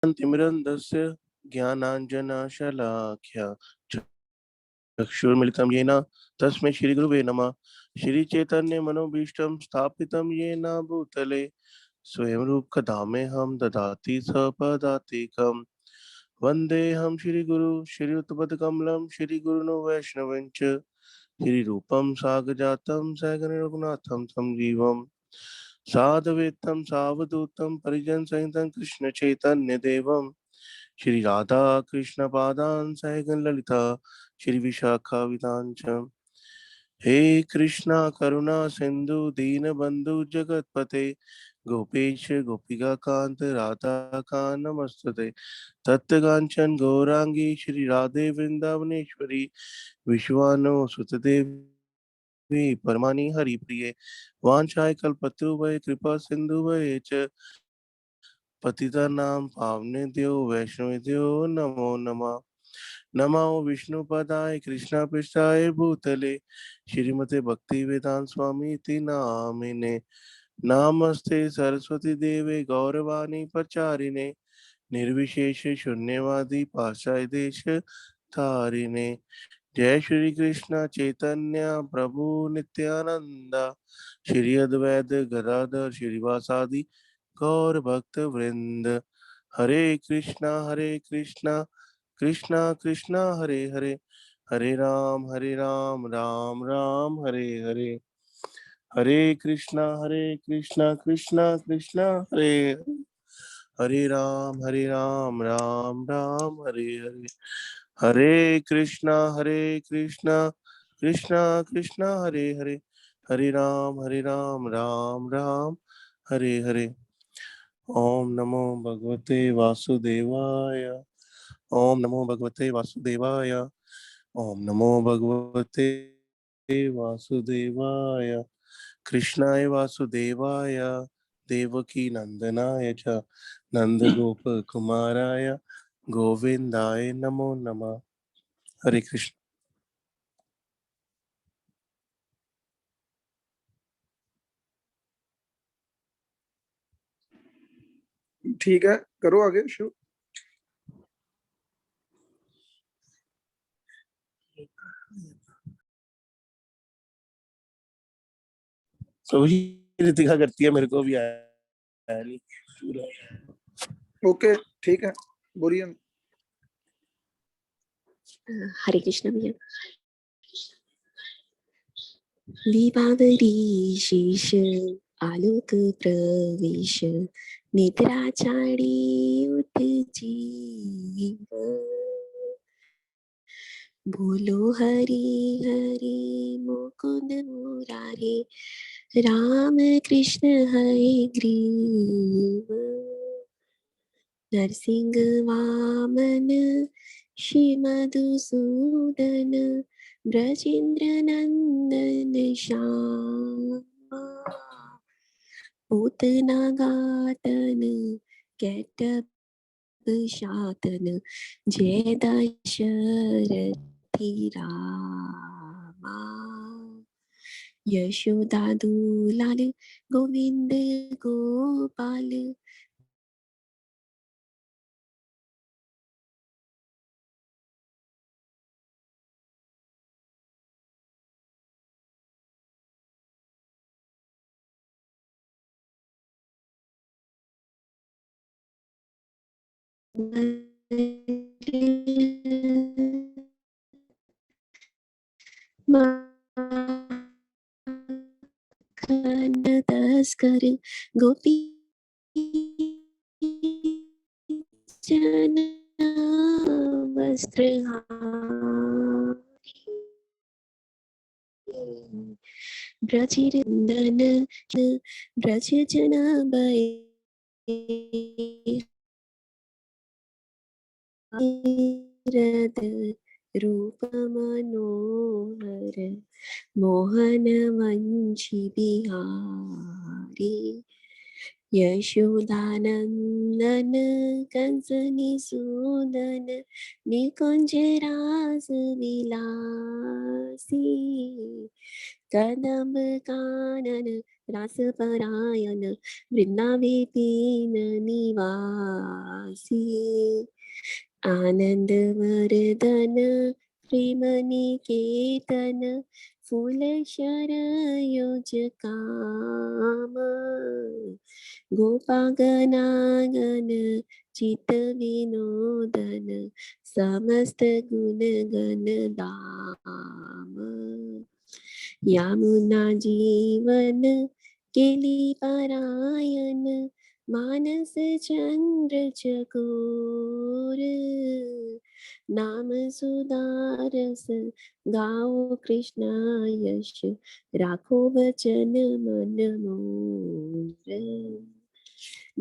तिमिरन्धस्य ज्ञानाञ्जनशलाख्या चक्षुर्मिलितं येन तस्मै श्रीगुरुवे नमः। श्रीचैतन्यमनोभीष्टं स्थापितं येन भूतले स्वयं रूपकदामेहं ददाति सपदातिकम्। वन्देऽहं श्रीगुरु श्रीयुतपदकमलं श्रीगुरुन् वैष्णवं च श्रीरूपं साग्रजातं सहगण रघुनाथं तं जीवम् साधवेत्तं सावधूतं परिजनसहितं कृष्णचैतन्यदेवं श्री राधा कृष्ण पादान सहगण ललिता श्री विशाखावितान च। हे कृष्णा करुणा सिंधु दीनबंधु जगतपते गोपेश गोपिका कांत राधा कांत नमस्तुते। तप्तकांचन गौरांगी श्री राधे वृंदावनेश्वरी विश्वानुसुतदेवी परमानि हरिप्रिये वाञ्छाय कल्पतरुभ्य कृपा सिन्धुभ्य च पतितानां पावनेभ्यो वैष्णवेभ्यो नमो नमः। नमो विष्णुपदाय कृष्णपृष्ठाय भूतले श्रीमते भक्तिवेदांत स्वामी इति नामिने। नमस्ते सरस्वती देवे गौरवाणी प्रचारिणे निर्विशेष शून्यवादी पाशाय देश तारिणे। जय श्री कृष्ण चैतन्य प्रभु नित्यानंद श्री अद्वैत गदाधर श्रीवासादि गौर भक्त वृंद। हरे कृष्णा कृष्णा कृष्णा हरे हरे हरे राम राम राम हरे हरे। हरे कृष्णा कृष्णा कृष्णा हरे हरे हरे राम राम राम हरे हरे। हरे कृष्णा कृष्णा कृष्णा हरे हरे हरे राम राम राम हरे हरे। ओम नमो भगवते वासुदेवाय। ओम नमो भगवते वासुदेवाय। ओम नमो भगवते वासुदेवाय। कृष्णाय वासुदेवाय देवकी नंदनाय च नंदगोप कुमाराय गोविंदाय नमो नमः। हरे कृष्ण। ठीक है, करो आगे शुरू। तो वही रितिका करती है, मेरे को भी आया नहीं पूरा। ओके ठीक है, बोलिए। हरे कृष्ण भैया। दीपावली शेष आलोक प्रवेश निद्राचारी उठ जीव बोलो हरि हरि मुकुंद मुरारे राम कृष्ण हरे ग्रीव नरसिंह वामन श्री मधुसूदन ब्रजेंद्र नंदन श्यामा पूतना गातन कैटभ शातन जय दशरथी रामा यशोदा दुलाल गोविंद गोपाल तस्कर गोपी जन वस्त्रहारी ब्रजरंदन ब्रज जन रूप मनोहर मोहन वंशी बिहारी यशोदानंदन कंसनि सूदन निकुंज रास विलासी कदम कानन रासपरायण वृंदावे पीन निवासी आनंद वर्धन प्रेम निकेतन फूल शरयोज काम गोपागनागन चित विनोदन समस्त गुण गण दाम यमुना जीवन केली पारायण मानस चंद्र चकोर नाम सुधारस गाओ कृष्णा यश राखो वचन मन मोर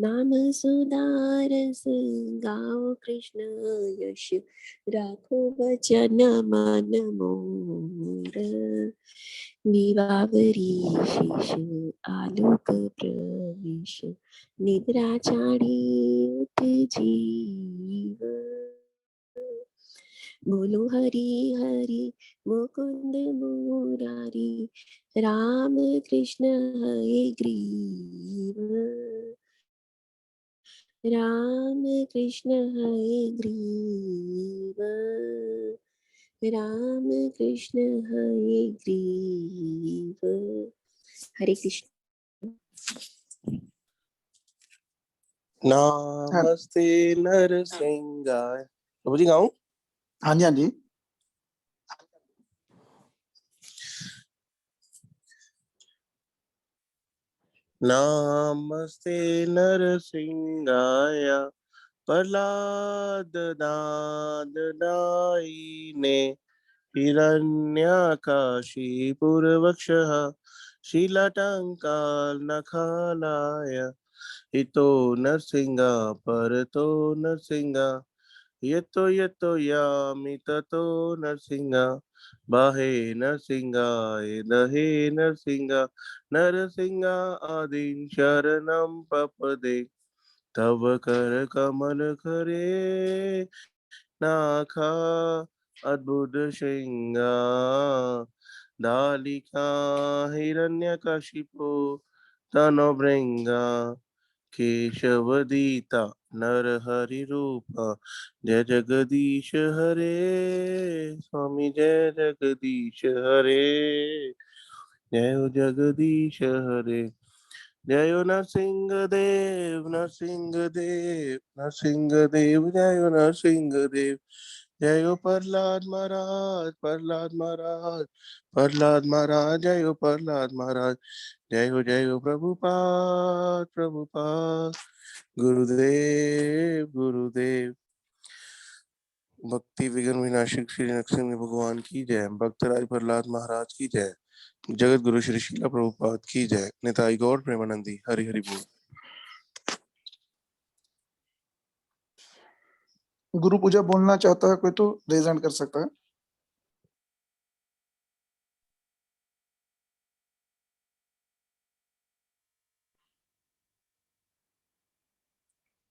नाम सुधारस गाओ कृष्ण यश राखो वचन मन मोर विवावरी शेष आलोक प्रवेश निद्रा चाड़ी उठ जीव बोलो हरि हरि मुकुंद मुरारी राम कृष्ण हरे ग्रीव राम कृष्ण हरे ग्रीव राम कृष्ण हरे ग्रीव हरे कृष्ण नमस्ते नरसिंहाय। प्रभु जी गाऊं? हाँ जी, हाँ जी। नमस्ते नरसिंहाय प्रह्लाद दादनायिने हिरण्यकाशीपुरवक्षः शीलटङ्कालनखालाय हितो नरसिंह परतो नरसिंह यतो यतो यामि ततो नरसिंह बाहे नरसिंहाय दहे नरसिंह नरसिंह आदिं शरणं पपदे तव कर कमल करे नाखा अद्भुत सिंहा दालिका हिरण्यकशिपो तनो भृंगा केशवदीता नरहरि रूपा जय जगदीश हरे स्वामी जय जगदीश हरे जय हो जगदीश हरे जय हो नरसिंह देव नरसिंह देव नरसिंह देव जय हो नरसिंह देव जय हो प्रहलाद महाराज प्रहलाद महाराज प्रहलाद महाराज जय हो प्रहलाद महाराज जय हो प्रभुपाद प्रभुपाद गुरुदेव गुरुदेव। भक्ति विघ्न विनाशक श्री नरसिंह भगवान की जय। भक्तराज प्रहलाद महाराज की जय। जगत गुरु श्री शीला प्रभुपाद की जय। निताई गौर प्रेमानंदी हरि हरि बोल। गुरु पूजा बोलना चाहता है कोई तो रेज हैंड कर सकता है।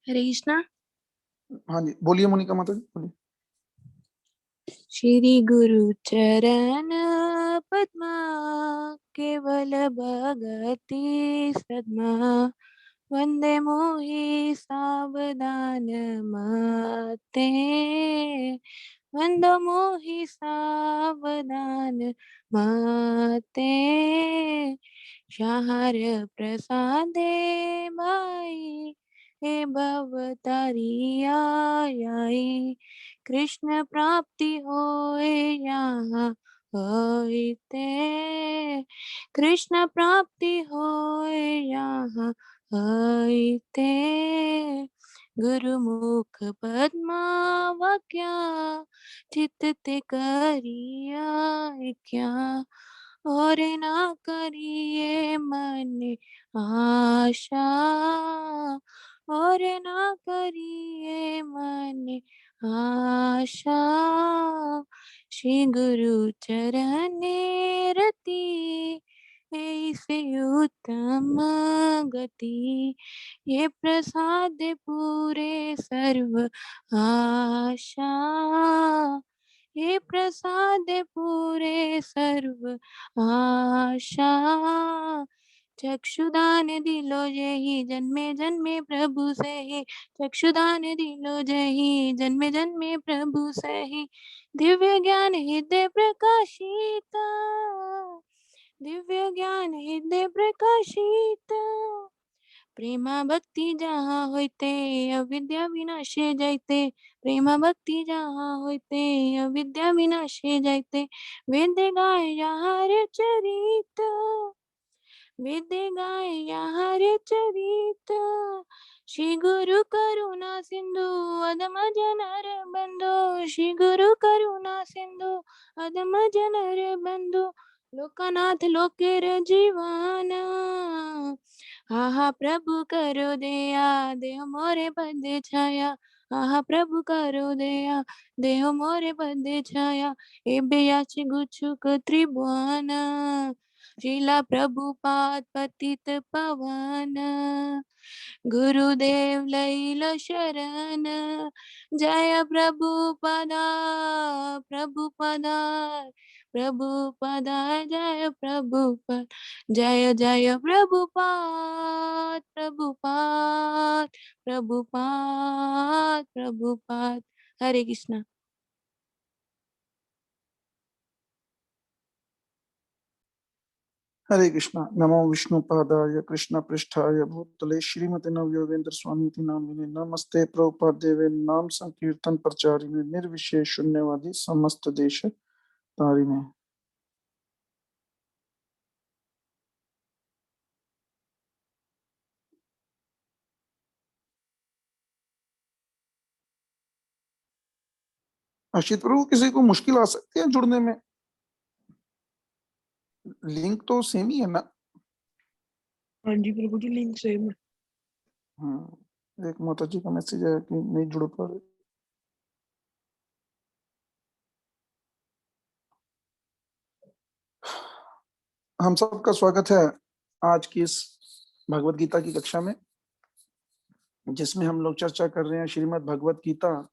हरे कृष्णा। हाँ जी, बोलिए मोनिका माता जी, बोलिए। श्री गुरु चरण पद्मा केवल भगति सद्मा वंदे मोहि सावधान मते वंदो मोहि सावधान मते शाहर प्रसादे माई हे भवतारिया आई कृष्ण प्राप्ति होए यहाँ होते कृष्ण प्राप्ति होए यहाँ होते गुरुमुख पद्मावक्या चित्त ते करिया क्या और ना करिए मन आशा और ना करिए मन आशा श्री गुरु चरणे रति ऐसे उत्तम गति ये प्रसाद पूरे सर्व आशा ये प्रसाद पूरे सर्व आशा चक्षुदान दिलो जही जन्मे जन्मे प्रभु सही, चक्षुदान दिलो जही जन्मे जन्मे प्रभु सही, दिव्य ज्ञान हृदय प्रकाशित, दिव्य ज्ञान हृदय प्रकाशित, प्रेमा भक्ति जहाँ होते अविद्या विनाशे जायते, प्रेमा भक्ति जहाँ होते अविद्या विनाशे जायते, वेद गाय यहाँ रे चरित, वेद गाय यहाँ रे चरित, श्री गुरु करुणा सिंधु अधम जनर बंधु, श्री गुरु करुणा सिंधु अधम जनर बंधु, लोकनाथ लोकेर जीवन, आहा प्रभु करो दया देह मोरे पद छाया, आहा प्रभु करो दया देह मोरे पद छाया, एबे याचे गुच्छुक त्रिभुवन, श्रीला प्रभुपाद पतित पावन, गुरुदेव लैलो शरण, जय प्रभुपदा प्रभुपदा प्रभुपदा, जय प्रभुपद, जय जय प्रभुपाद प्रभुपाद प्रभुपाद प्रभुपाद। हरे कृष्णा। हरे कृष्णा। नमो विष्णु पादाय कृष्ण पृष्ठाय भूतले श्रीमते नव योगेंद्र स्वामी नामिने, नमस्ते प्रभुपाद देवे नाम संकीर्तन प्रचारिणे, निर्विशेष शून्यवादी समस्त देश तारिणे। आशित प्रभु, किसी को मुश्किल आ सकती है जुड़ने में? लिंक तो सेम ही है ना? हाँ जी प्रभु जी, लिंक सेम है। एक माता जी का मैसेज आया कि नहीं जुड़ पा रहे। हम सबका स्वागत है आज की इस भगवत गीता की कक्षा में, जिसमें हम लोग चर्चा कर रहे हैं श्रीमद् भगवत गीता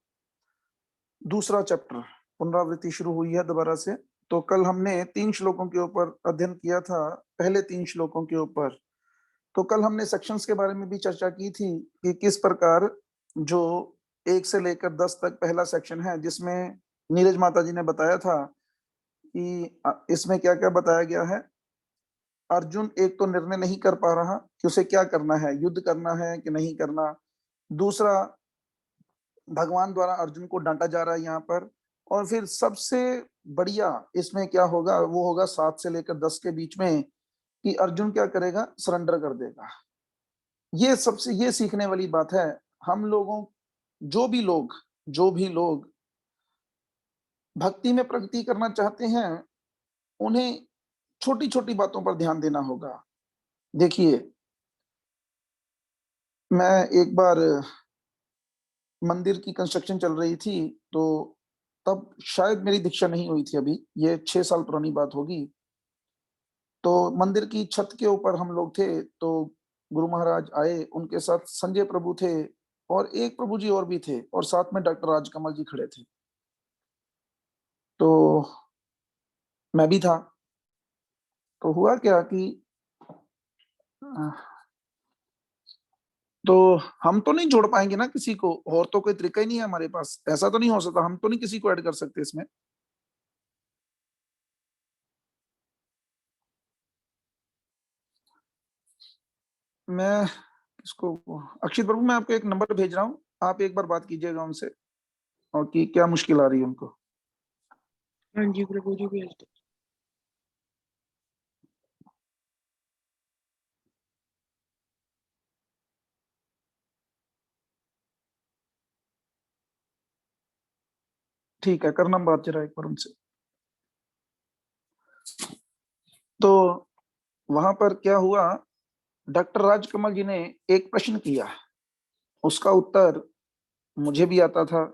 दूसरा चैप्टर। पुनरावृत्ति शुरू हुई है दोबारा से। तो कल हमने 3 श्लोकों के ऊपर अध्ययन किया था, पहले 3 श्लोकों के ऊपर। तो कल हमने सेक्शंस के बारे में भी चर्चा की थी कि किस प्रकार जो 1 से लेकर 10 तक पहला सेक्शन है, जिसमें नीरज माता जी ने बताया था कि इसमें क्या क्या बताया गया है। अर्जुन एक तो निर्णय नहीं कर पा रहा कि उसे क्या करना है, युद्ध करना है कि नहीं करना। दूसरा, भगवान द्वारा अर्जुन को डांटा जा रहा है यहाँ पर। और फिर सबसे बढ़िया इसमें क्या होगा, वो होगा 7 से लेकर 10 के बीच में कि अर्जुन क्या करेगा, सरेंडर कर देगा। ये सबसे ये सीखने वाली बात है। हम लोगों जो भी लोग भक्ति में प्रगति करना चाहते हैं, उन्हें छोटी छोटी बातों पर ध्यान देना होगा। देखिए, मैं एक बार मंदिर की कंस्ट्रक्शन चल रही थी, तो तब शायद मेरी दीक्षा नहीं हुई थी, अभी ये 6 साल पुरानी बात होगी। तो मंदिर की छत के ऊपर हम लोग थे, तो गुरु महाराज आए, उनके साथ संजय प्रभु थे और एक प्रभु जी और भी थे, और साथ में डॉक्टर राजकमल जी खड़े थे। तो मैं भी था। तो हुआ क्या कि तो हम तो नहीं जोड़ पाएंगे ना किसी को, और तो कोई तरीका ही नहीं है हमारे पास। ऐसा तो नहीं हो सकता, हम तो नहीं किसी को ऐड कर सकते इसमें। मैं इसको अक्षित प्रभु, मैं आपको एक नंबर भेज रहा हूँ, आप एक बार बात कीजिएगा उनसे और कि क्या मुश्किल आ रही है उनको। हाँ जी प्रभु जी, भेज दो। ठीक है, करना बात जरा एक बार उनसे। तो वहां पर क्या हुआ, डॉक्टर राजकमल जी ने एक प्रश्न किया, उसका उत्तर मुझे भी आता था,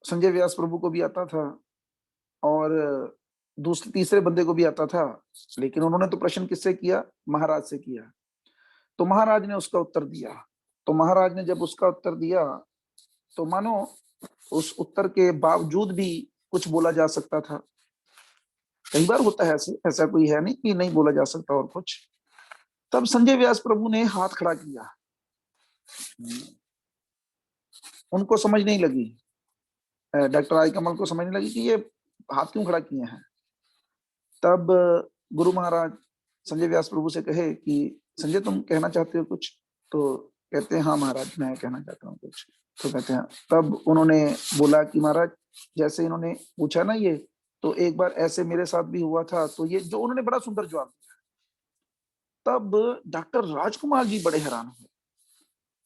संजय व्यास प्रभु को भी आता था, और दूसरे तीसरे बंदे को भी आता था। लेकिन उन्होंने तो प्रश्न किससे किया, महाराज से किया। तो महाराज ने उसका उत्तर दिया। तो महाराज ने जब उसका उत्तर दिया, तो मानो उस उत्तर के बावजूद भी कुछ बोला जा सकता था। कई बार होता है ऐसा कोई है नहीं कि नहीं बोला जा सकता और कुछ। तब संजय व्यास प्रभु ने हाथ खड़ा किया। उनको समझ नहीं लगी, डॉक्टर आई कमल को समझ नहीं लगी कि ये हाथ क्यों खड़ा किए हैं। तब गुरु महाराज संजय व्यास प्रभु से कहे कि संजय तुम कहना चाहते हो कुछ? तो कहते हैं हाँ महाराज मैं कहना चाहता हूँ कुछ। तो कहते हैं, तब उन्होंने बोला कि महाराज जैसे इन्होंने पूछा ना ये, तो एक बार ऐसे मेरे साथ भी हुआ था। तो ये जो उन्होंने बड़ा सुंदर जवाब दिया। तब डॉक्टर राजकुमार जी बड़े हैरान हुए।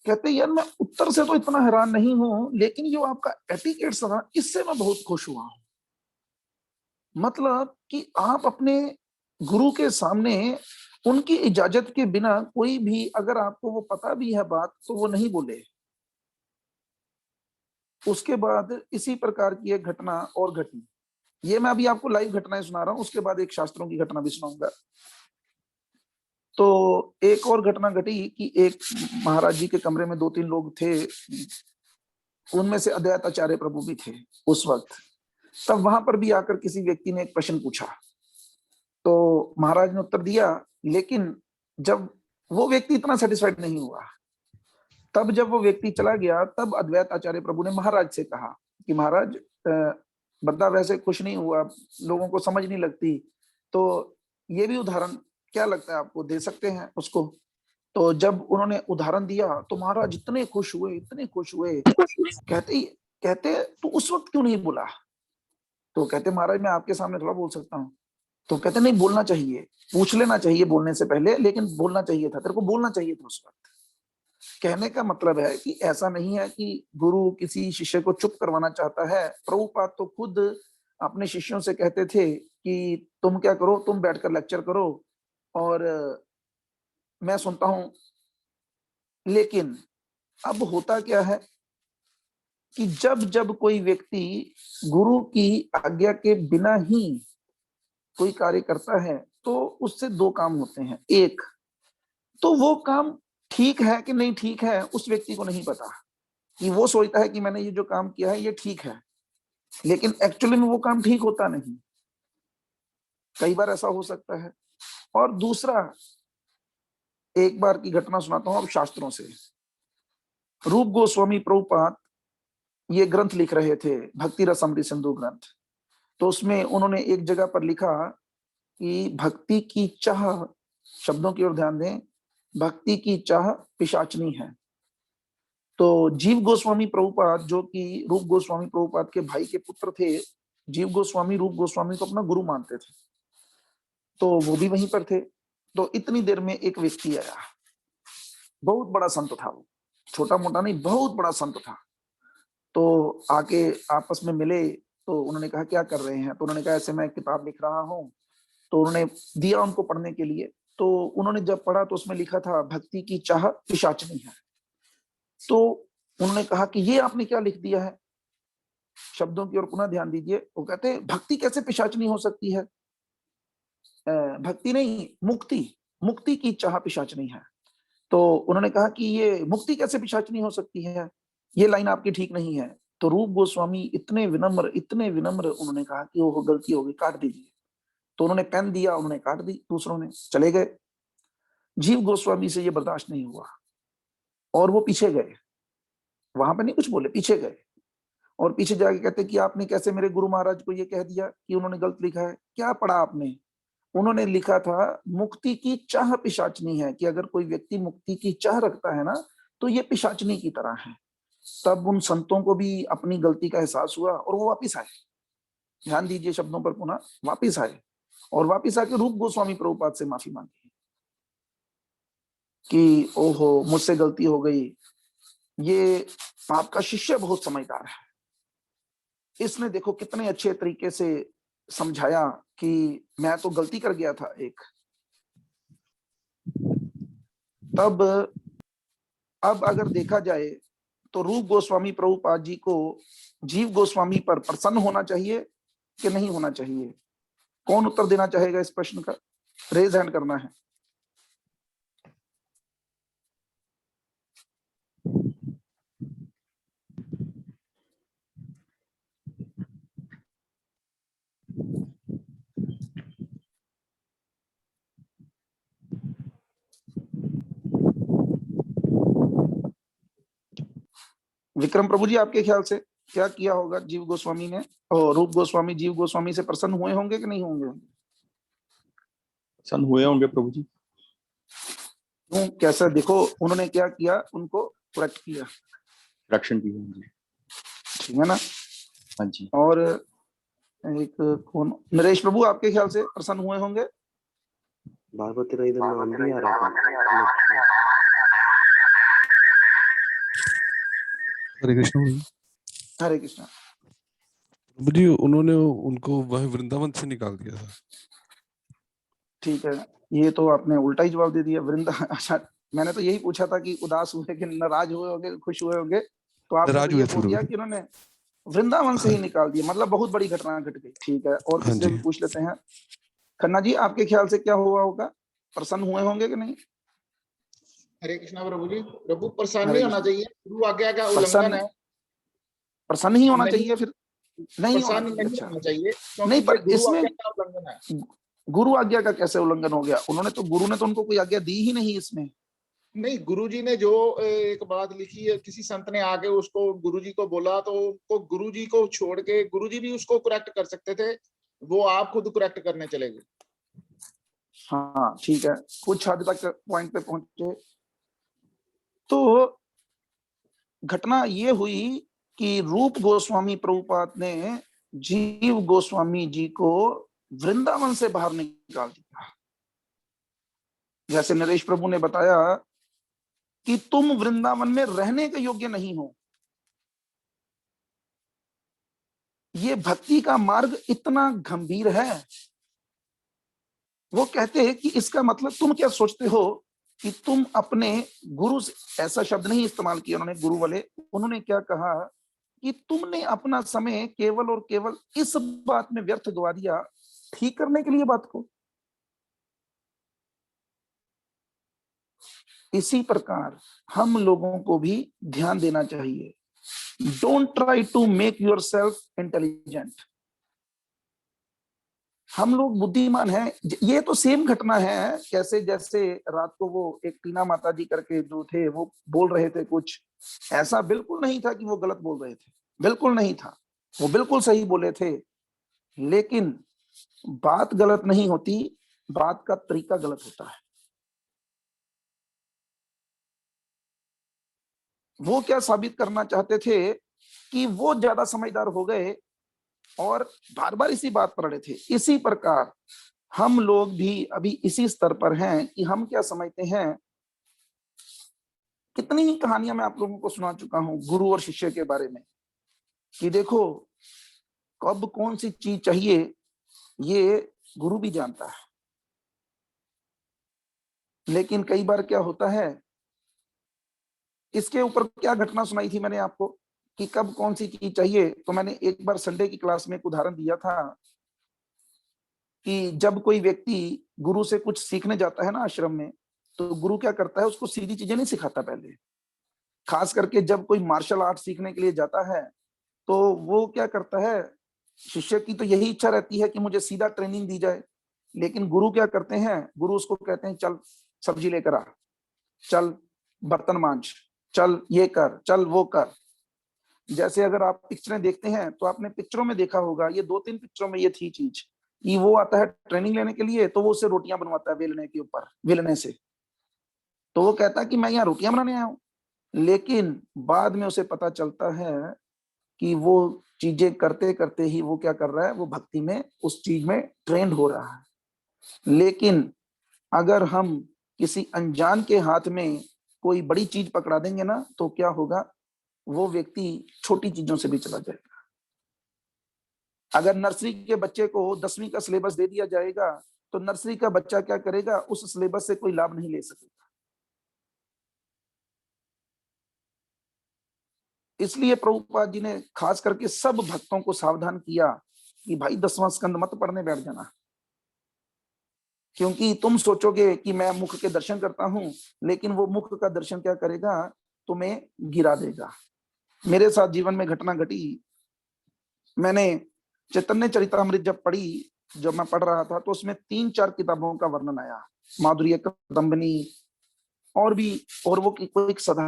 कहते यार मैं उत्तर से तो इतना हैरान नहीं हूं, लेकिन जो आपका एटिकेट था इससे मैं बहुत खुश हुआ हूं। मतलब कि आप अपने गुरु के सामने उनकी इजाजत के बिना कोई भी, अगर आपको वो पता भी है बात, तो वो नहीं बोले। उसके बाद इसी प्रकार की एक घटना और घटी। ये मैं अभी आपको लाइव घटनाएं सुना रहा हूं, उसके बाद एक शास्त्रों की घटना भी सुनाऊंगा। तो एक और घटना घटी कि एक महाराज जी के कमरे में 2-3 लोग थे, उनमें से अद्वैत आचार्य प्रभु भी थे उस वक्त। तब वहां पर भी आकर किसी व्यक्ति ने एक प्रश्न पूछा, तो महाराज ने उत्तर दिया, लेकिन जब वो व्यक्ति इतना सेटिस्फाइड नहीं हुआ, तब जब वो व्यक्ति चला गया, तब अद्वैत आचार्य प्रभु ने महाराज से कहा कि महाराज बंदा वैसे खुश नहीं हुआ, लोगों को समझ नहीं लगती, तो ये भी उदाहरण क्या लगता है आपको, दे सकते हैं उसको? तो जब उन्होंने उदाहरण दिया तो महाराज इतने खुश हुए, इतने खुश हुए। कहते कहते तू उस वक्त क्यों नहीं बोला? तो कहते महाराज मैं आपके सामने थोड़ा बोल सकता हूँ। तो कहते नहीं, बोलना चाहिए, पूछ लेना चाहिए बोलने से पहले, लेकिन बोलना चाहिए था, तेरे को बोलना चाहिए था उस वक्त। कहने का मतलब है कि ऐसा नहीं है कि गुरु किसी शिष्य को चुप करवाना चाहता है। प्रभुपाद तो खुद अपने शिष्यों से कहते थे कि तुम क्या करो, तुम बैठकर लेक्चर करो और मैं सुनता हूं। लेकिन अब होता क्या है कि जब जब कोई व्यक्ति गुरु की आज्ञा के बिना ही कोई कार्य करता है, तो उससे 2 काम होते हैं। एक तो वो काम ठीक है कि नहीं ठीक है उस व्यक्ति को नहीं पता, कि वो सोचता है कि मैंने ये जो काम किया है ये ठीक है, लेकिन एक्चुअली में वो काम ठीक होता नहीं। कई बार ऐसा हो सकता है। और दूसरा, एक बार की घटना सुनाता हूं अब शास्त्रों से। रूप गोस्वामी प्रभुपाद ये ग्रंथ लिख रहे थे, भक्ति रस अमृत सिंधु ग्रंथ। तो उसमें उन्होंने एक जगह पर लिखा कि भक्ति की चाह, शब्दों की ओर ध्यान दें, भक्ति की चाह पिशाचनी है। तो जीव गोस्वामी प्रभुपाद, जो कि रूप गोस्वामी प्रभुपाद के भाई के पुत्र थे, जीव गोस्वामी रूप गोस्वामी को अपना गुरु मानते थे, तो वो भी वहीं पर थे। तो इतनी देर में एक व्यक्ति आया, बहुत बड़ा संत था वो, छोटा मोटा नहीं, बहुत बड़ा संत था। तो आके आपस में मिले, तो उन्होंने कहा क्या कर रहे हैं? तो उन्होंने कहा ऐसे मैं किताब लिख रहा हूँ। तो उन्होंने दिया उनको पढ़ने के लिए। तो उन्होंने जब पढ़ा तो उसमें लिखा था भक्ति की चाह पिशाचनी है। तो उन्होंने कहा कि ये आपने क्या लिख दिया है? शब्दों की ओर पुनः ध्यान दीजिए। वो कहते भक्ति कैसे पिशाचनी हो सकती है? भक्ति नहीं, मुक्ति, मुक्ति की चाह पिशाचनी है। तो उन्होंने कहा कि ये मुक्ति कैसे पिशाचनी हो सकती है, ये लाइन आपकी ठीक नहीं है। तो रूप गोस्वामी इतने विनम्र, इतने विनम्र, उन्होंने कहा कि वो गलती हो गई, काट दीजिए। तो उन्होंने पेन दिया, उन्होंने काट दी, दूसरों ने चले गए। जीव गोस्वामी से ये बर्दाश्त नहीं हुआ और वो पीछे गए, वहां पे नहीं कुछ बोले, पीछे गए। और पीछे जाके कहते कि आपने कैसे मेरे गुरु महाराज को ये कह दिया कि उन्होंने गलत लिखा है? क्या पढ़ा आपने? उन्होंने लिखा था मुक्ति की चाह पिशाचनी है, कि अगर कोई व्यक्ति मुक्ति की चाह रखता है ना, तो ये पिशाचनी की तरह है। तब उन संतों को भी अपनी गलती का एहसास हुआ और वो वापिस आए। ध्यान दीजिए शब्दों पर पुनः, वापिस आए और वापिस आके रूप गोस्वामी प्रभुपाद से माफी मांगी कि ओहो मुझसे गलती हो गई। ये आपका शिष्य बहुत समझदार है, इसने देखो कितने अच्छे तरीके से समझाया कि मैं तो गलती कर गया था एक। तब अब अगर देखा जाए तो रूप गोस्वामी प्रभुपाद जी को जीव गोस्वामी पर प्रसन्न होना चाहिए कि नहीं होना चाहिए? कौन उत्तर देना चाहेगा इस प्रश्न का? रेज हैंड करना है। विक्रम प्रभु जी, आपके ख्याल से क्या किया होगा जीव गोस्वामी ने? और रूप गोस्वामी जीव गोस्वामी से प्रसन्न हुए होंगे कि नहीं होंगे? प्रसन्न हुए होंगे प्रभु जी। क्यों, कैसा? देखो उन्होंने क्या किया, उनको करेक्ट किया, रक्षण की होंगे। ठीक है ना? हाँ जी। और एक कौन, नरेश प्रभु, आपके ख्याल से प्रसन्न हुए होंगे? भागवत तेरा इधर नाम भी आ रहा था। हरे कृष्ण प्रभु। हरे कृष्णा। प्रभु जी उन्होंने उनको वह वृंदावन से निकाल दिया था। ठीक है, ये तो आपने उल्टा ही जवाब दे दिया। वृंदा अच्छा, मैंने तो यही पूछा था कि उदास हुए कि नाराज हुए होंगे, खुश हुए होंगे, तो आपने नाराज तो ये हुए थे बोल दिया प्रभु। कि उन्होंने वृंदावन से ही निकाल दिया, मतलब बहुत बड़ी घटना घट गई। ठीक है, और हाँ किसी से जी। भी पूछ लेते हैं। खन्ना जी, आपके ख्याल से क्या हुआ होगा? प्रसन्न हुए होंगे कि नहीं? हरे कृष्णा प्रभु जी। प्रभु प्रसन्न हरे ही होना कृष्ण। चाहिए, गुरु आज्ञा का उल्लंघन प्रसन्न, है। प्रसन्न ही होना नहीं, चाहिए फिर? नहीं होना प्रसन्न चाहिए। नहीं अच्छा, होना चाहिए, क्योंकि नहीं, ये पर गुरु इसमें आज्ञा का उल्लंघन है। गुरु आज्ञा का कैसे उल्लंघन हो गया? उन्होंने तो, गुरु ने तो उनको कोई आज्ञा दी ही नहीं इसमें। नहीं, गुरुजी ने जो एक बात लिखी है, किसी संत ने आके उसको गुरुजी को बोला, तो उनको गुरुजी को छोड़ के गुरुजी भी उसको करेक्ट कर सकते थे, वो आप खुद करेक्ट करने चले गए। हाँ ठीक है, कुछ हद तक पॉइंट पे पहुंचे। तो घटना ये हुई कि रूप गोस्वामी प्रभुपाद ने जीव गोस्वामी जी को वृंदावन से बाहर निकाल दिया। जैसे नरेश प्रभु ने बताया कि तुम वृंदावन में रहने के योग्य नहीं हो। ये भक्ति का मार्ग इतना गंभीर है। वो कहते हैं कि इसका मतलब तुम क्या सोचते हो कि तुम अपने गुरु से, ऐसा शब्द नहीं इस्तेमाल किया उन्होंने, गुरु वाले, उन्होंने क्या कहा कि तुमने अपना समय केवल और केवल इस बात में व्यर्थ गवा दिया, ठीक करने के लिए बात को। इसी प्रकार हम लोगों को भी ध्यान देना चाहिए। Don't try to make yourself intelligent. हम लोग बुद्धिमान हैं। ये तो सेम घटना है, कैसे जैसे रात को वो एक टीना माता जी करके जो थे वो बोल रहे थे कुछ, ऐसा बिल्कुल नहीं था कि वो गलत बोल रहे थे, बिल्कुल नहीं था, वो बिल्कुल सही बोले थे। लेकिन बात गलत नहीं होती, बात का तरीका गलत होता है। वो क्या साबित करना चाहते थे कि वो ज्यादा समझदार हो गए और बार बार इसी बात पर अड़े थे। इसी प्रकार हम लोग भी अभी इसी स्तर पर हैं कि हम क्या समझते हैं। कितनी ही कहानियां मैं आप लोगों को सुना चुका हूं गुरु और शिष्य के बारे में, कि देखो कब कौन सी चीज चाहिए ये गुरु भी जानता है। लेकिन कई बार क्या होता है, इसके ऊपर क्या घटना सुनाई थी मैंने आपको कि कब कौन सी चीज चाहिए, तो मैंने एक बार संडे की क्लास में एक उदाहरण दिया था कि जब कोई व्यक्ति गुरु से कुछ सीखने जाता है ना आश्रम में, तो गुरु क्या करता है, उसको सीधी चीजें नहीं सिखाता पहले। खास करके जब कोई मार्शल आर्ट सीखने के लिए जाता है तो वो क्या करता है, शिष्य की तो यही इच्छा रहती है कि मुझे सीधा ट्रेनिंग दी जाए। लेकिन गुरु क्या करते हैं, गुरु उसको कहते हैं चल सब्जी लेकर आ, चल बर्तन मांज, चल ये कर, चल वो कर। जैसे अगर आप पिक्चरें देखते हैं तो आपने पिक्चरों में देखा होगा, ये 2-3 पिक्चरों में ये थी चीज कि वो आता है ट्रेनिंग लेने के लिए, तो वो उससे रोटियां बनवाता है बेलने के ऊपर, बेलने से। तो वो कहता है कि मैं यहाँ रोटियां बनाने आया हूँ। लेकिन बाद में उसे पता चलता है कि वो चीजें करते करते ही वो क्या कर रहा है, वो भक्ति में उस चीज में ट्रेंड हो रहा है। लेकिन अगर हम किसी अनजान के हाथ में कोई बड़ी चीज पकड़ा देंगे ना, तो क्या होगा, वो व्यक्ति छोटी चीजों से भी चला जाएगा। अगर नर्सरी के बच्चे को 10वीं का सिलेबस दे दिया जाएगा तो नर्सरी का बच्चा क्या करेगा, उस सिलेबस से कोई लाभ नहीं ले सकेगा। इसलिए प्रभुपाद जी ने खास करके सब भक्तों को सावधान किया कि भाई 10वां स्कंद मत पढ़ने बैठ जाना, क्योंकि तुम सोचोगे कि मैं मुख के दर्शन करता हूं, लेकिन वो मुख का दर्शन क्या करेगा, तुम्हें गिरा देगा। मेरे साथ जीवन में घटना घटी। मैंने चैतन्य चरितामृत जब पढ़ी, जब मैं पढ़ रहा था, तो उसमें 3-4 किताबों का वर्णन आया, माधुर्य कदम्बिनी और भी, और वो कोई सदा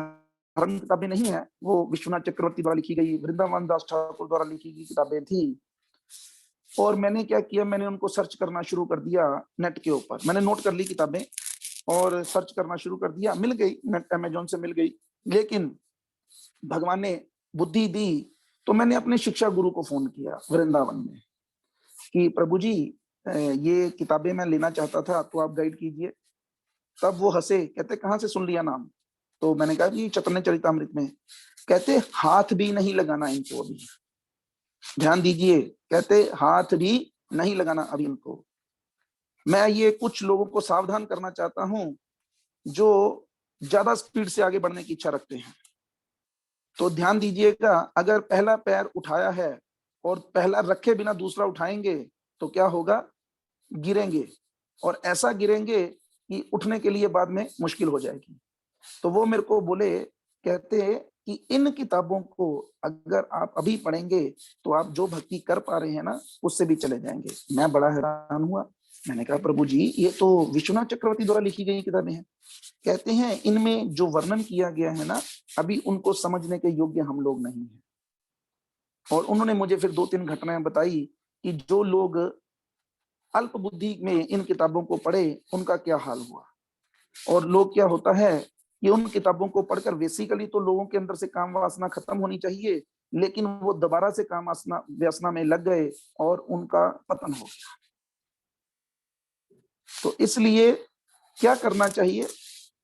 साधारण किताबें नहीं है, वो विश्वनाथ चक्रवर्ती द्वारा लिखी गई, वृंदावन दास ठाकुर द्वारा लिखी गई किताबें थी। और मैंने क्या किया, मैंने उनको सर्च करना शुरू कर दिया नेट के ऊपर। मैंने नोट कर ली किताबें और सर्च करना शुरू कर दिया, मिल गई, नेट अमेजोन से मिल गई। लेकिन भगवान ने बुद्धि दी तो मैंने अपने शिक्षा गुरु को फोन किया वृंदावन में कि प्रभु जी ये किताबें मैं लेना चाहता था, तो आप गाइड कीजिए। तब वो हंसे, कहते कहाँ से सुन लिया नाम? तो मैंने कहा जी चैतन्य चरितामृत में। कहते हाथ भी नहीं लगाना इनको अभी, ध्यान दीजिए, कहते हाथ भी नहीं लगाना अभी इनको। मैं ये कुछ लोगों को सावधान करना चाहता हूं जो ज्यादा स्पीड से आगे बढ़ने की इच्छा रखते हैं। तो ध्यान दीजिएगा, अगर पहला पैर उठाया है और पहला रखे बिना दूसरा उठाएंगे तो क्या होगा? गिरेंगे, और ऐसा गिरेंगे कि उठने के लिए बाद में मुश्किल हो जाएगी। तो वो मेरे को बोले, कहते कि इन किताबों को अगर आप अभी पढ़ेंगे तो आप जो भक्ति कर पा रहे हैं ना, उससे भी चले जाएंगे। मैं बड़ा हैरान हुआ। मैंने कहा प्रभु जी ये तो विश्वनाथ चक्रवर्ती द्वारा लिखी गई किताबें हैं। कहते हैं इनमें जो वर्णन किया गया है ना, अभी उनको समझने के योग्य हम लोग नहीं है। और उन्होंने मुझे फिर 2-3 घटनाएं बताई कि जो लोग अल्प बुद्धि में इन किताबों को पढ़े उनका क्या हाल हुआ। और लोग क्या होता है कि उन किताबों को पढ़कर बेसिकली तो लोगों के अंदर से काम वासना खत्म होनी चाहिए, लेकिन वो दोबारा से काम वासना में लग गए और उनका पतन हो गया। तो इसलिए क्या करना चाहिए?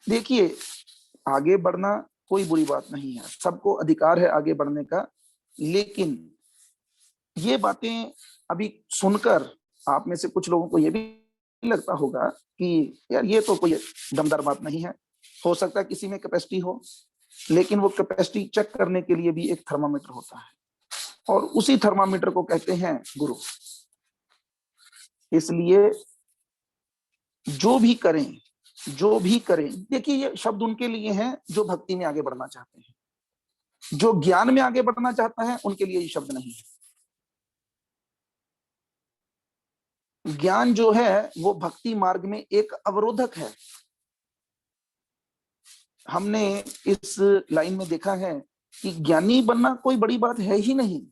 देखिए, आगे बढ़ना कोई बुरी बात नहीं है, सबको अधिकार है आगे बढ़ने का। लेकिन ये बातें अभी सुनकर आप में से कुछ लोगों को ये भी लगता होगा कि यार ये तो कोई दमदार बात नहीं है। हो सकता है किसी में कैपेसिटी हो, लेकिन वो कैपेसिटी चेक करने के लिए भी एक थर्मामीटर होता है, और उसी थर्मामीटर को कहते हैं गुरु। इसलिए जो भी करें, देखिए ये शब्द उनके लिए हैं जो भक्ति में आगे बढ़ना चाहते हैं। जो ज्ञान में आगे बढ़ना चाहता है उनके लिए ये शब्द नहीं है। ज्ञान जो है वो भक्ति मार्ग में एक अवरोधक है। हमने इस लाइन में देखा है कि ज्ञानी बनना कोई बड़ी बात है ही नहीं,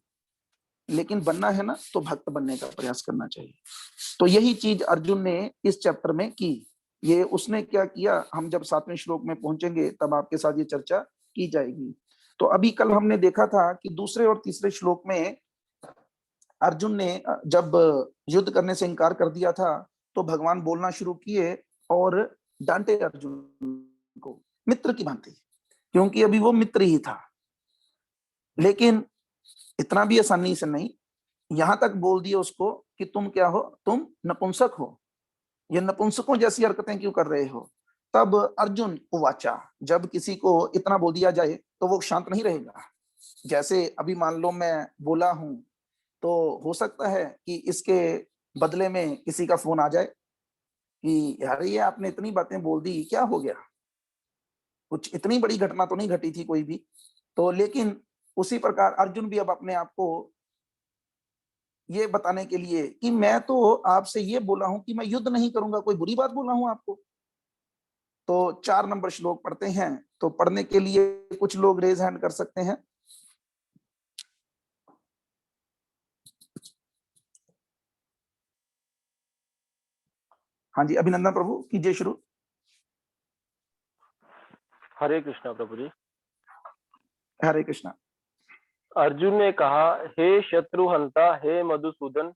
लेकिन बनना है ना तो भक्त बनने का प्रयास करना चाहिए। तो यही चीज अर्जुन ने इस चैप्टर में की। ये उसने क्या किया, हम जब 7वें श्लोक में पहुंचेंगे तब आपके साथ ये चर्चा की जाएगी। तो अभी कल हमने देखा था कि दूसरे और तीसरे श्लोक में अर्जुन ने जब युद्ध करने से इनकार कर दिया था तो भगवान बोलना शुरू किए और डांटे अर्जुन को मित्र की भांति, क्योंकि अभी वो मित्र ही था। लेकिन इतना भी आसानी से नहीं, यहां तक बोल दिया उसको कि तुम क्या हो, तुम नपुंसक हो, ये नपुंसकों जैसी हरकतें क्यों कर रहे हो। तब अर्जुन उवाचा, जब किसी को इतना बोल दिया जाए तो वो शांत नहीं रहेगा। जैसे अभी मान लो मैं बोला हूं, तो हो सकता है कि इसके बदले में किसी का फोन आ जाए कि यार ये आपने इतनी बातें बोल दी, क्या हो गया, कुछ इतनी बड़ी घटना तो नहीं घटी थी कोई भी। तो लेकिन उसी प्रकार अर्जुन भी अब अपने आप को ये बताने के लिए कि मैं तो आपसे ये बोला हूं कि मैं युद्ध नहीं करूंगा, कोई बुरी बात बोला हूं आपको। तो 4 नंबर श्लोक पढ़ते हैं। तो पढ़ने के लिए कुछ लोग रेज हैंड कर सकते हैं। हाँ जी, अभिनंदन प्रभु, कीजिए शुरू। हरे कृष्णा प्रभु जी। हरे कृष्णा। अर्जुन ने कहा, हे शत्रुहंता, हे मधुसूदन,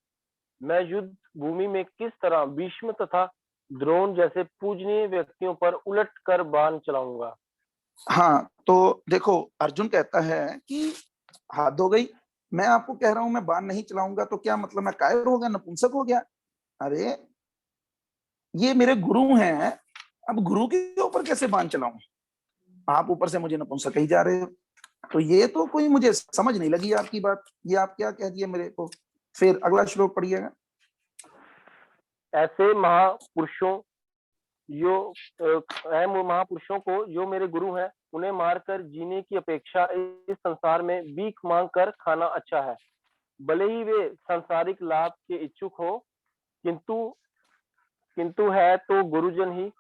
मैं युद्ध भूमि में किस तरह भीष्म तथा द्रोण जैसे पूजनीय व्यक्तियों पर उलट कर बाण चलाऊंगा। हाँ, तो देखो अर्जुन कहता है कि हाथ धो गई, मैं आपको कह रहा हूं मैं बाण नहीं चलाऊंगा, तो क्या मतलब मैं कायर हो गया, नपुंसक हो गया? अरे ये मेरे गुरु हैं, अब गुरु के ऊपर कैसे बाण चलाऊं? आप ऊपर से मुझे नपुंसक ही जा रहे हो। तो ये तो कोई मुझे समझ नहीं लगी आपकी बात, ये आप क्या कह दिए मेरे को। फिर अगला श्लोक पढ़िएगा। ऐसे महापुरुषों को जो मेरे गुरु हैं, उन्हें मारकर जीने की अपेक्षा इस संसार में भीख मांग कर खाना अच्छा है। भले ही वे सांसारिक लाभ के इच्छुक हो, किंतु है तो गुरुजन ही।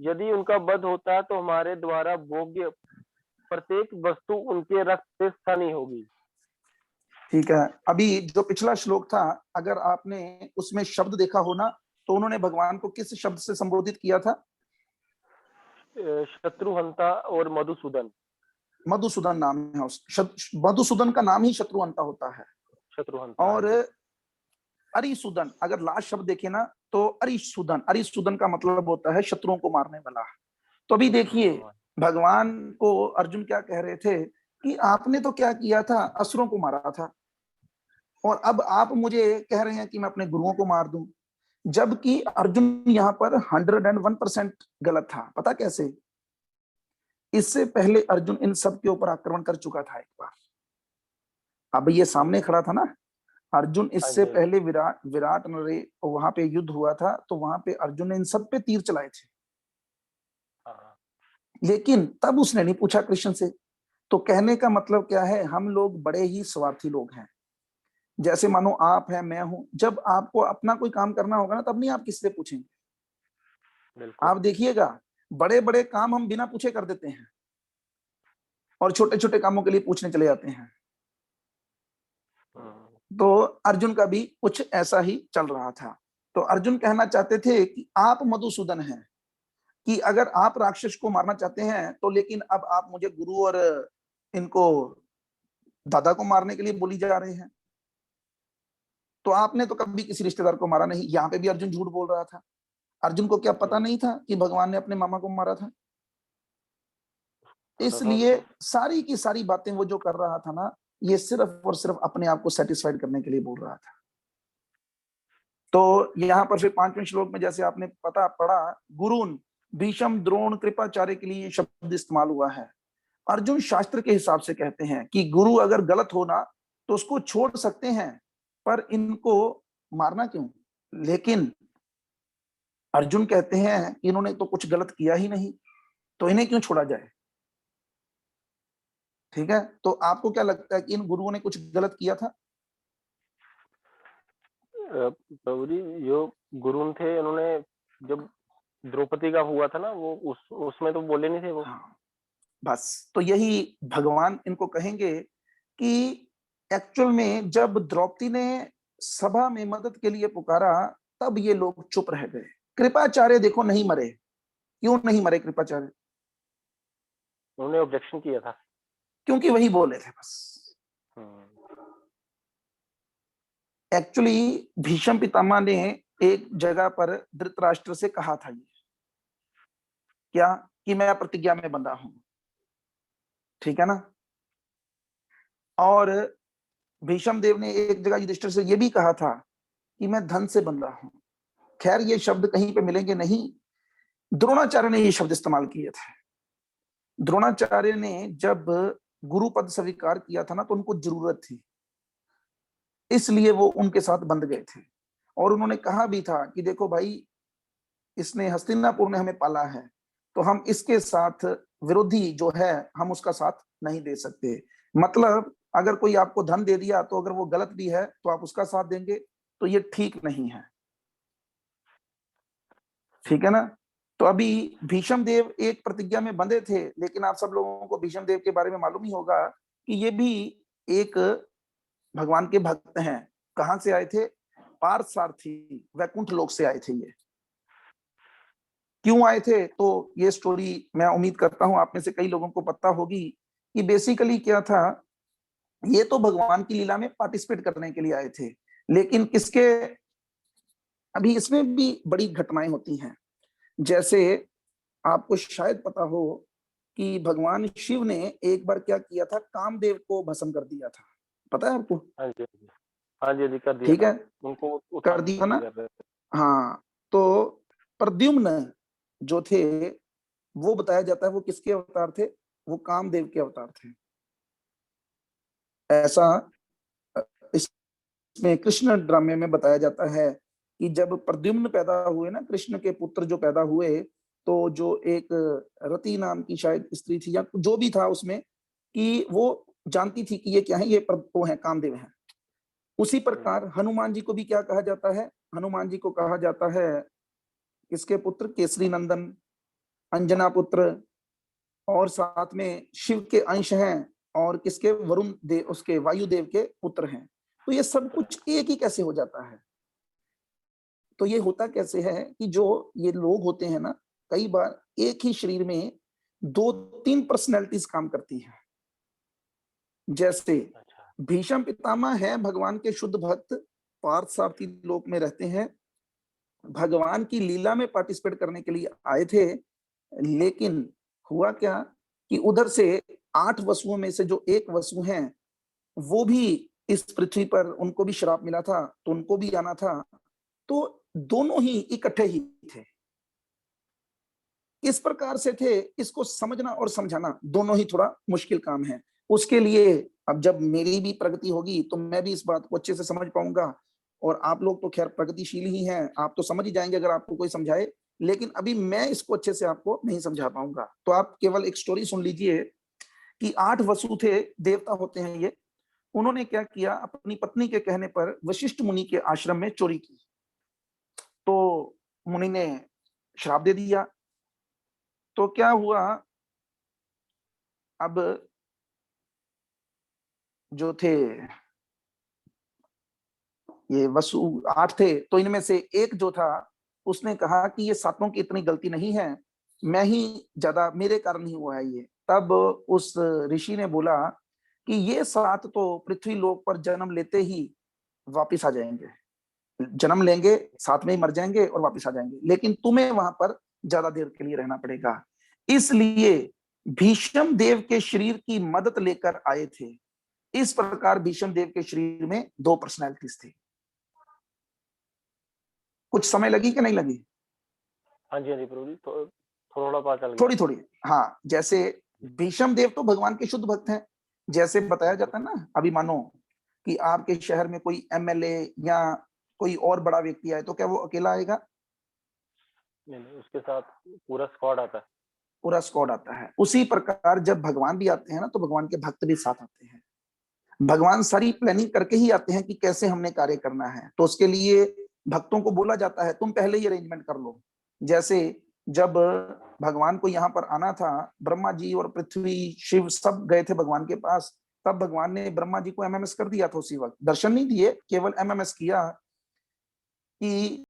यदि उनका वध होता है तो हमारे द्वारा भोग्य प्रत्येक वस्तु उनके रक्त से सनी होगी। ठीक है, अभी जो पिछला श्लोक था, अगर आपने उसमें शब्द देखा हो ना, तो उन्होंने भगवान को किस शब्द से संबोधित किया था? शत्रुहंता और मधुसूदन। मधुसूदन नाम है मधुसूदन का नाम ही शत्रुहंता होता है। शत्रुहंता। और अरिसूदन, अगर लास्ट शब्द देखे ना, तो अरिसूदन का मतलब होता है शत्रुओं को मारने वाला। तो अभी देखिए, भगवान को अर्जुन क्या कह रहे थे कि आपने तो क्या किया था, असुरों को मारा था, और अब आप मुझे कह रहे हैं कि मैं अपने गुरुओं को मार दूं। जबकि अर्जुन यहाँ पर 101% गलत था। पता कैसे? इससे पहले अर्जुन इन सब के ऊपर आक्रमण कर चुका था एक बार। अब ये सामने खड़ा था ना अर्जुन, इससे पहले विराट नरे वहां पे युद्ध हुआ था, तो वहां पे अर्जुन ने इन सब पे तीर चलाए थे, लेकिन तब उसने नहीं पूछा कृष्ण से। तो कहने का मतलब क्या है, हम लोग बड़े ही स्वार्थी लोग हैं। जैसे मानो आप हैं, मैं हूं, जब आपको अपना कोई काम करना होगा ना, तब नहीं आप किससे पूछेंगे। आप देखिएगा, बड़े बड़े काम हम बिना पूछे कर देते हैं, और छोटे छोटे कामों के लिए पूछने चले जाते हैं। तो अर्जुन का भी कुछ ऐसा ही चल रहा था। तो अर्जुन कहना चाहते थे कि आप मधुसूदन हैं, कि अगर आप राक्षस को मारना चाहते हैं तो, लेकिन अब आप मुझे गुरु और इनको दादा को मारने के लिए बोली जा रहे हैं। तो आपने तो कभी किसी रिश्तेदार को मारा नहीं। यहाँ पे भी अर्जुन झूठ बोल रहा था। अर्जुन को क्या पता नहीं था कि भगवान ने अपने मामा को मारा था? इसलिए सारी की सारी बातें वो जो कर रहा था ना, ये सिर्फ और सिर्फ अपने आप को सेटिस्फाइड करने के लिए बोल रहा था। तो यहाँ पर फिर 5वें श्लोक में जैसे आपने पता पढ़ा, गुरुन भीष्म द्रोण कृपाचार्य के लिए शब्द इस्तेमाल हुआ है। अर्जुन शास्त्र के हिसाब से कहते हैं कि गुरु अगर गलत हो ना, तो उसको छोड़ सकते हैं, पर इनको मारना क्यों? लेकिन अर्जुन कहते हैं कि इन्होंने तो कुछ गलत किया ही नहीं, तो इन्हें क्यों छोड़ा जाए? ठीक है, तो आपको क्या लगता है कि इन गुरुओं ने कुछ गलत किया था? प्रभु जी, जो गुरु थे, उन्होंने जब द्रौपदी का हुआ था ना, वो उसमें तो बोले नहीं थे वो। हाँ, बस तो यही भगवान इनको कहेंगे कि एक्चुअल में जब द्रौपदी ने सभा में मदद के लिए पुकारा, तब ये लोग चुप रह गए। कृपाचार्य देखो नहीं मरे। क्यों नहीं मरे कृपाचार्य? उन्होंने ऑब्जेक्शन किया था, क्योंकि वही बोले थे बस। एक्चुअली भीष्म पितामह ने एक जगह पर धृतराष्ट्र से कहा था ये क्या, कि मैं प्रतिज्ञा में बंधा हूं, ठीक है ना। और भीष्म देव ने एक जगह युधिष्ठिर से ये भी कहा था कि मैं धन से बंधा हूं। खैर ये शब्द कहीं पे मिलेंगे नहीं। द्रोणाचार्य ने ये शब्द इस्तेमाल किए थे। द्रोणाचार्य ने जब गुरु पद स्वीकार किया था ना, तो उनको जरूरत थी, इसलिए वो उनके साथ बंध गए थे। और उन्होंने कहा भी था कि देखो भाई, इसने हस्तिनापुर ने हमें पाला है, तो हम इसके साथ विरोधी जो है, हम उसका साथ नहीं दे सकते। मतलब अगर कोई आपको धन दे दिया, तो अगर वो गलत भी है तो आप उसका साथ देंगे, तो ये ठीक नहीं है, ठीक है ना। तो अभी भीष्म देव एक प्रतिज्ञा में बंधे थे, लेकिन आप सब लोगों को भीष्म देव के बारे में मालूम ही होगा कि ये भी एक भगवान के भक्त हैं। कहां से आए थे? पार्थसारथी, वैकुंठ लोक से आए थे। ये क्यों आए थे? तो ये स्टोरी मैं उम्मीद करता हूं आप में से कई लोगों को पता होगी कि बेसिकली क्या था। ये तो भगवान की लीला में पार्टिसिपेट करने के लिए आए थे, लेकिन किसके, अभी इसमें भी बड़ी घटनाएं होती हैं। जैसे आपको शायद पता हो कि भगवान शिव ने एक बार क्या किया था, कामदेव को भस्म कर दिया था। पता है आपको? हाँ जी कर दिया, ठीक है, उनको कर दिया ना। हाँ, तो प्रद्युम्न जो थे, वो बताया जाता है वो किसके अवतार थे? वो कामदेव के अवतार थे। ऐसा इसमें कृष्ण ड्रामे में बताया जाता है कि जब प्रद्युम्न पैदा हुए ना, कृष्ण के पुत्र जो पैदा हुए, तो जो एक रति नाम की शायद स्त्री थी या जो भी था उसमें, कि वो जानती थी कि ये क्या है, ये वो है कामदेव हैं। उसी प्रकार हनुमान जी को भी क्या कहा जाता है? हनुमान जी को कहा जाता है किसके पुत्र? केसरी नंदन, अंजना पुत्र, और साथ में शिव के अंश हैं और किसके, वरुण देव, उसके वायुदेव के पुत्र हैं। तो ये सब कुछ एक ही कैसे हो जाता है? तो ये होता कैसे है कि जो ये लोग होते हैं ना, कई बार एक ही शरीर में 2-3 पर्सनैलिटीज काम करती हैं। जैसे भीष्म पितामह है भगवान के शुद्ध भक्त, पार्थ सारथी लोक में रहते हैं, भगवान की लीला में पार्टिसिपेट करने के लिए आए थे, लेकिन हुआ क्या कि उधर से 8 वसुओं में से जो एक वसु हैं, वो भी इस पृथ्वी पर, उनको भी श्राप मिला था, तो उनको भी आना था। तो दोनों ही इकट्ठे ही थे, इस प्रकार से थे। इसको समझना और समझाना दोनों ही थोड़ा मुश्किल काम है। उसके लिए अब जब मेरी भी प्रगति होगी तो मैं भी इस बात को अच्छे से समझ पाऊंगा, और आप लोग तो खैर प्रगतिशील ही हैं, आप तो समझ ही जाएंगे अगर आपको कोई समझाए, लेकिन अभी मैं इसको अच्छे से आपको नहीं समझा पाऊंगा। तो आप केवल एक स्टोरी सुन लीजिए कि 8 वसु थे, देवता होते हैं ये। उन्होंने क्या किया, अपनी पत्नी के कहने पर वशिष्ठ मुनि के आश्रम में चोरी की। तो मुनि ने श्राप दे दिया। तो क्या हुआ, अब जो थे ये वसु 8 थे, तो इनमें से एक जो था उसने कहा कि ये सातों की इतनी गलती नहीं है, मैं ही ज्यादा, मेरे कारण ही हुआ है ये। तब उस ऋषि ने बोला कि ये 7 तो पृथ्वी लोक पर जन्म लेते ही वापिस आ जाएंगे, जन्म लेंगे, साथ में ही मर जाएंगे और वापिस आ जाएंगे, लेकिन तुम्हें वहां पर ज्यादा देर के लिए रहना पड़ेगा। इसलिए भीष्म देव के शरीर की मदद लेकर आए थे। इस प्रकार भीष्म देव के शरीर में 2 पर्सनैलिटीज थी। कुछ समय लगी कि नहीं लगी? हाँ जी प्रभु जी, थोड़ा पता चल गया। थोड़ी थोड़ी, हाँ। जैसे भीष्म देव तो भगवान के शुद्ध भक्त हैं। जैसे बताया जाता है ना, अभी मानो कि आपके शहर में कोई एमएलए या कोई और बड़ा व्यक्ति आए, तो क्या वो अकेला आएगा? नहीं, उसके साथ पूरा स्क्वाड आता है। पूरा स्क्वाड आता है। उसी प्रकार जब भगवान भी आते हैं ना, तो भगवान के भक्त भी साथ आते हैं। भगवान सारी प्लानिंग करके ही आते हैं कि कैसे हमने कार्य करना है। तो उसके लिए भक्तों को बोला जाता है तुम पहले ही अरेंजमेंट कर लो। जैसे जब भगवान को यहाँ पर आना था, ब्रह्मा जी और पृथ्वी, शिव सब गए थे भगवान के पास, तब भगवान ने ब्रह्मा जी को एमएमएस कर दिया था। उसी वक्त दर्शन नहीं दिए, केवल एमएमएस किया कि